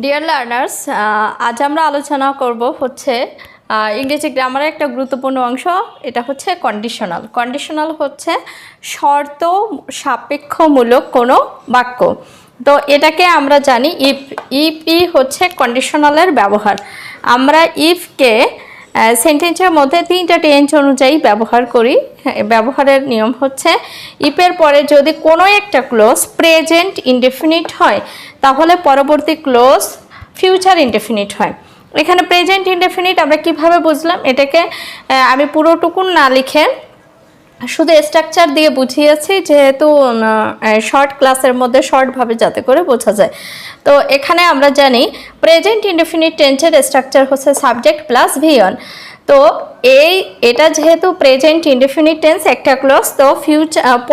Dear learners, আজ আমরা আলোচনা করব হচ্ছে ইংরেজি গ্রামারের একটা গুরুত্বপূর্ণ অংশ। এটা হচ্ছে কন্ডিশনাল। কন্ডিশনাল হচ্ছে শর্ত সাপেক্ষমূলক কোনো বাক্য। তো এটাকে আমরা জানি ইফ হচ্ছে কন্ডিশনালের ব্যবহার। আমরা ইফকে সেন্টেন্সের মধ্যে 3টা টেন্স অনুযায়ী ব্যবহার করি। ব্যবহারের নিয়ম হচ্ছে ইফের পরে যদি কোনো একটা ক্লোজ প্রেজেন্ট ইনডেফিনিট হয় তাহলে পরবর্তী ক্লোজ ফিউচার ইনডেফিনিট হয়। এখানে প্রেজেন্ট ইনডেফিনিট আমরা কিভাবে বুঝলাম, এটাকে আমি পুরোটুকুন না লিখে শুধু স্ট্রাকচার দিয়ে বুঝিয়েছি, যেহেতু শর্ট ক্লাসের মধ্যে শর্টভাবে যাতে করে বোঝা যায়। তো এখানে আমরা জানি প্রেজেন্ট ইনডেফিনিট টেন্সের স্ট্রাকচার হচ্ছে সাবজেক্ট প্লাস ভিওন। তো এটা যেহেতু প্রেজেন্ট ইনডেফিনিট টেন্স একটা ক্লজ, তো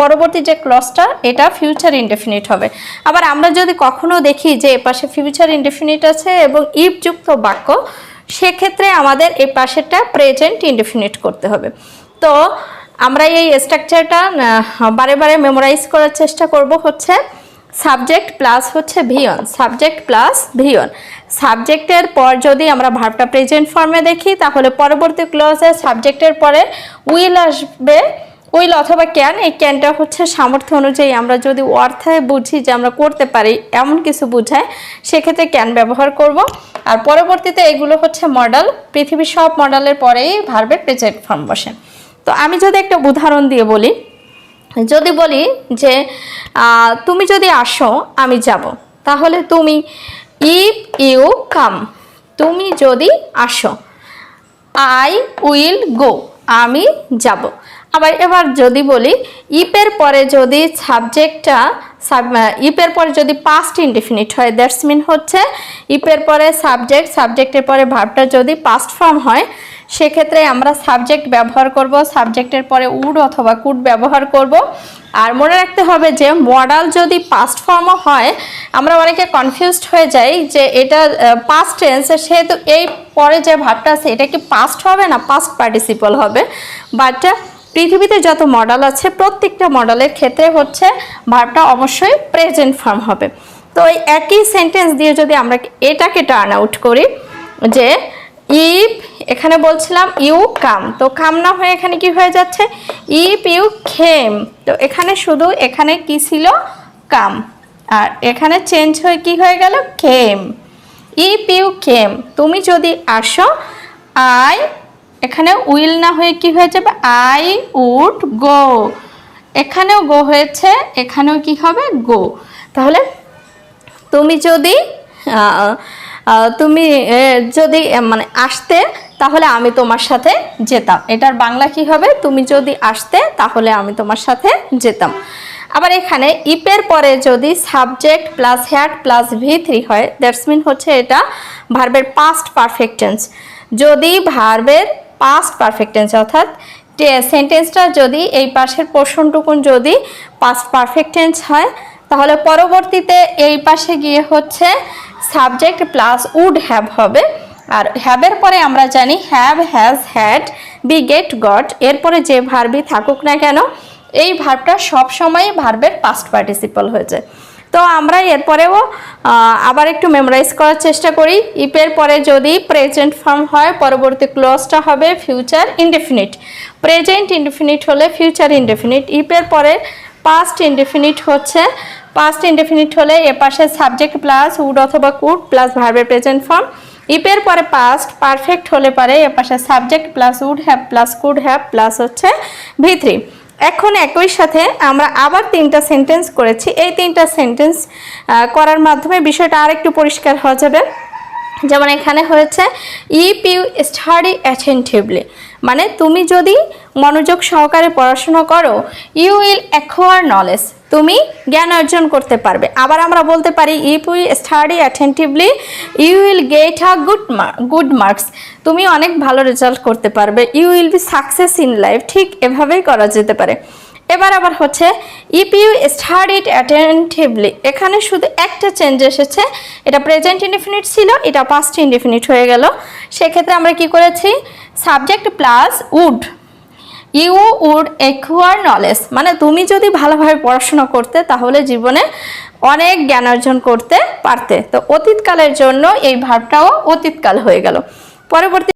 পরবর্তী যে ক্লজটা এটা ফিউচার ইনডেফিনিট হবে। আবার আমরা যদি কখনো দেখি যে এপাশে ফিউচার ইনডেফিনিট আছে এবং ইফ যুক্ত বাক্য, সেক্ষেত্রে আমাদের এই পাশেরটা প্রেজেন্ট ইনডেফিনিট করতে হবে। তো আমরা এই স্ট্রাকচারটা বারে বারে মেমোরাইজ করার চেষ্টা করব। হচ্ছে সাবজেক্ট প্লাস হচ্ছে ভিওন, সাবজেক্ট প্লাস ভিওন। সাবজেক্টের পর যদি আমরা ভার্বটা প্রেজেন্ট ফর্মে দেখি তাহলে পরবর্তী ক্লজে সাবজেক্টের পরে উইল আসবে, উইল অথবা ক্যান। এই ক্যানটা হচ্ছে সামর্থ্য অনুযায়ী, আমরা যদি অর্থে বুঝি যে আমরা করতে পারি এমন কিছু বোঝায়, সেক্ষেত্রে ক্যান ব্যবহার করব। আর পরবর্তীতে এগুলো হচ্ছে মডেল। পৃথিবীর সব মডেলের পরেই ভার্বের প্রেজেন্ট ফর্ম বসে। তো আমি যদি একটা উদাহরণ দিয়ে বলি, যদি বলি যে তুমি যদি আসো আমি যাব, তাহলে তুমি ইফ ইউ কাম, তুমি যদি আসো। আই উইল গো, আমি যাব। এবার যদি বলি ইফের পরে যদি সাবজেক্টটা ইফের পরে যদি পাস্ট ইনডেফিনিট হয়, দ্যাটস মিন হচ্ছে ইফের পরে সাবজেক্ট, সাবজেক্টের পরে ভার্বটা যদি পাস্ট ফর্ম হয়, সেক্ষেত্রে আমরা সাবজেক্ট ব্যবহার করব, সাবজেক্টের পরে উড অথবা কুড ব্যবহার করব। আর মনে রাখতে হবে যে মডাল যদি পাস্ট ফর্মও হয়, আমরা অনেকে কনফিউজড হয়ে যাই যে এটা পাস্ট টেন্স, সেহেতু এই পরে যে ভার্বটা আছে এটা কি পাস্ট হবে না পাস্ট পার্টিসিপল হবে। বাট পৃথিবীতে যত মডেল আছে প্রত্যেকটা মডেলের ক্ষেত্রে হচ্ছে ভার্বটা অবশ্যই প্রেজেন্ট ফর্ম হবে। তো এই একই সেন্টেন্স দিয়ে যদি আমরা এটাকে টার্ন আউট করি, যে ইফ এখানে বলছিলাম ইউ কাম, তো কাম না হয়ে এখানে কি হয়ে যাচ্ছে ইফ ইউ খেম। তো এখানে শুধু এখানে কি ছিল কাম, আর এখানে চেঞ্জ হয়ে কি হয়ে গেল খেম। ইফ ইউ খেম, তুমি যদি আসো। আই এখানে উইল না হয়ে কি হয়ে যাবে আই উড গো, এখানেও গো হয়েছে, এখানেও কি হবে গো। তাহলে তুমি যদি মানে আসতে তাহলে আমি তোমার সাথে যেতাম। এটার বাংলা কি হবে, তুমি যদি আসতে তাহলে আমি তোমার সাথে যেতাম। আবার এখানে ইপের পরে যদি subject plus had plus V3 হয়, দ্যাটস মিন হচ্ছে এটা ভার্বের পাস্ট পারফেক্ট টেন্স। যদি ভার্বের পাস্ট পারফেক্ট টেন্স অর্থাৎ সেন্টেন্সটা যদি এই পাশের পোর্শনটুকুন যদি পাস্ট পারফেক্ট টেন্স হয়, তাহলে পরবর্তীতে এই পাশে গিয়ে হচ্ছে সাবজেক্ট প্লাস উড হ্যাভ হবে। আর হ্যাভের পরে আমরা জানি have, has, had, be, get, got, এরপরে যে ভার্বই থাকুক না কেন এই ভার্বটা সবসময় ভার্বের পাস্ট পার্টিসিপল হয়ে যায়। তো আমরা এরপরেও আবার একটু মেমোরাইজ করার চেষ্টা করি। ইফের পরে যদি প্রেজেন্ট ফর্ম হয় পরবর্তী ক্লজটা হবে ফিউচার ইনডেফিনিট। প্রেজেন্ট ইনডেফিনিট হলে ফিউচার ইনডেফিনিট। ইফের পরে পাস্ট ইনডেফিনিট হচ্ছে, পাস্ট ইনডেফিনিট হলে এ পাশে সাবজেক্ট প্লাস উড অথবা কুড প্লাস ভার্বের প্রেজেন্ট ফর্ম। ইফের পরে পাস্ট পারফেক্ট হলে পারে এ পাশে subject plus would have plus could have plus হচ্ছে V3। এখন একই সাথে আমরা আবার 3টা সেন্টেন্স করেছি। এই 3টা সেন্টেন্স করার মাধ্যমে বিষয়টা আরেকটু পরিষ্কার হয়ে যাবে। যেমন এখানে হয়েছে ইফ ইউ স্টাডি অ্যাটেন্টিভলি, মানে তুমি যদি মনোযোগ সহকারে পড়াশোনা করো, ইউ উইল অ্যাকোয়ার নলেজ, তুমি জ্ঞান অর্জন করতে পারবে। আবার আমরা বলতে পারি if you study attentively you will get a good marks, তুমি অনেক ভালো রেজাল্ট করতে পারবে। You will be success in life, ঠিক এভাবেই করা যেতে পারে। এবার আবার হচ্ছে ইফ ইউ স্টাডিড অ্যাটেন্টিভলি, এখানে শুধু একটা চেঞ্জ এসেছে, এটা প্রেজেন্ট ইনডেফিনিট ছিল, এটা পাস্ট ইনডেফিনিট হয়ে গেল। সেক্ষেত্রে আমরা কি করেছি subject plus would, you would acquire knowledge, মানে তুমি যদি ভালোভাবে পড়াশোনা করতে তাহলে জীবনে অনেক জ্ঞান অর্জন করতে পারতে। তো অতীতকালের জন্য এই ভার্বটাও অতীতকাল হয়ে গেল। পরবর্তী